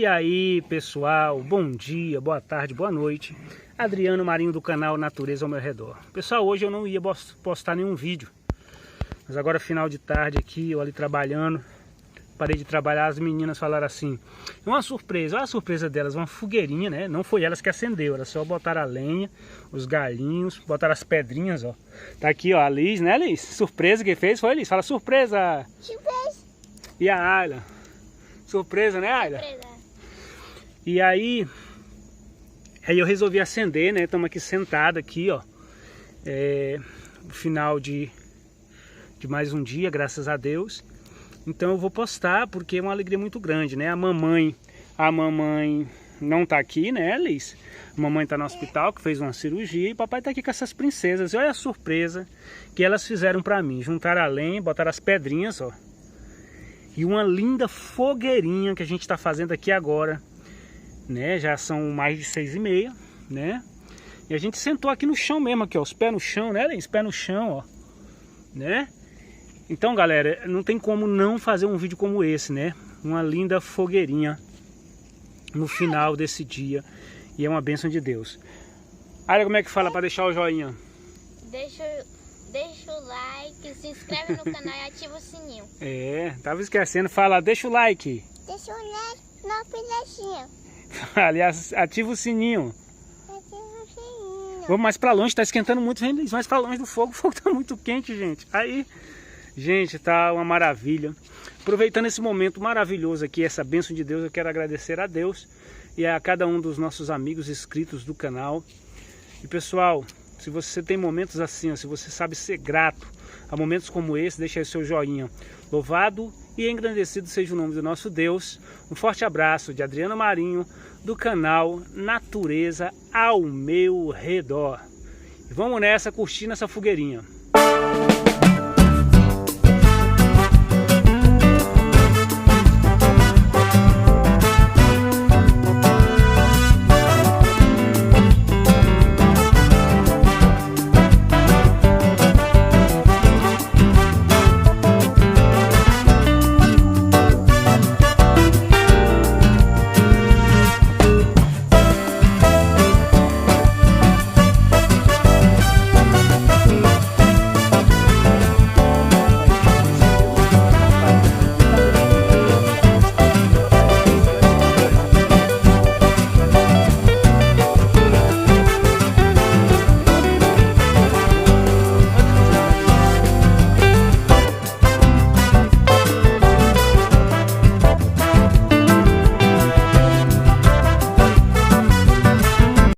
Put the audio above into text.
E aí pessoal, bom dia, boa tarde, boa noite. Adriano Marinho do canal Natureza ao Meu Redor. Pessoal, hoje eu não ia postar nenhum vídeo, mas agora final de tarde aqui, eu ali trabalhando, parei de trabalhar, as meninas falaram assim, uma surpresa, olha a surpresa delas, uma fogueirinha, né? Não foi elas que acendeu, era só botar a lenha, os galinhos, botaram as pedrinhas, ó. Tá aqui, ó, a Liz, né, Liz? Surpresa que fez, foi, Liz? Fala surpresa! Surpresa! E a Ayla? Surpresa, né, Ayla? Surpresa! E aí eu resolvi acender, né? Estamos aqui sentados aqui, ó. No final de mais um dia, graças a Deus. Então eu vou postar porque é uma alegria muito grande, né? A mamãe não tá aqui, né, Liz? A mamãe tá no hospital, que fez uma cirurgia, e papai tá aqui com essas princesas. E olha a surpresa que elas fizeram pra mim. Juntaram a lenha, botaram as pedrinhas, ó. E uma linda fogueirinha que a gente tá fazendo aqui agora, né? Já são mais de 6h30, né? E a gente sentou aqui no chão mesmo, aqui, ó, os pés no chão, né, Liz? Pé no chão, ó, né? Então, galera, não tem como não fazer um vídeo como esse, né? Uma linda fogueirinha no final desse dia. E é uma bênção de Deus. Olha como é que fala para deixar o joinha. Deixa o like, se inscreve no canal e ativa o sininho. Tava esquecendo. Fala, deixa o like. Deixa o like na pedacinha. Aliás, ativa o sininho. Ativa o sininho. Vamos mais para longe, tá esquentando muito. Vem mais para longe do fogo. O fogo tá muito quente, gente. Aí... Gente, tá uma maravilha. Aproveitando esse momento maravilhoso aqui, essa bênção de Deus, eu quero agradecer a Deus e a cada um dos nossos amigos inscritos do canal. E pessoal, se você tem momentos assim, ó, se você sabe ser grato a momentos como esse, deixa aí seu joinha. Louvado e engrandecido seja o nome do nosso Deus. Um forte abraço de Adriano Marinho, do canal Natureza ao Meu Redor. E vamos nessa, curtindo essa fogueirinha.